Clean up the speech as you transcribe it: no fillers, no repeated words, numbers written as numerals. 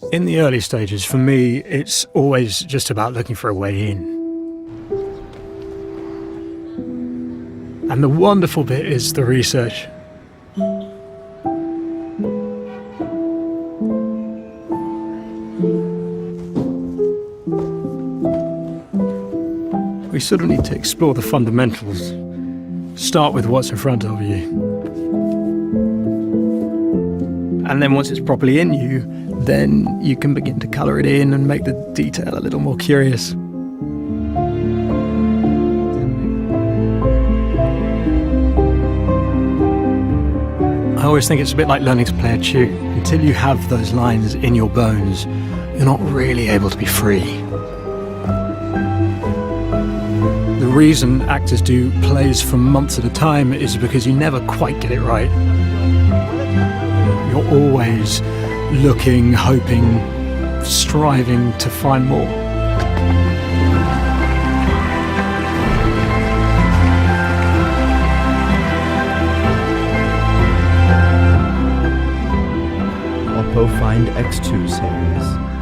In the early stages, for me, it's always just about looking for a way in. And the wonderful bit is the research. We sort of need to explore the fundamentals. Start with what's in front of you. And then once it's properly in you, then you can begin to colour it in and make the detail a little more curious. I always think it's a bit like learning to play a tune. Until you have those lines in your bones, you're not really able to be free. The reason actors do plays for months at a time is because you never quite get it right. You're always looking, hoping, striving to find more. OPPO Find X2 series.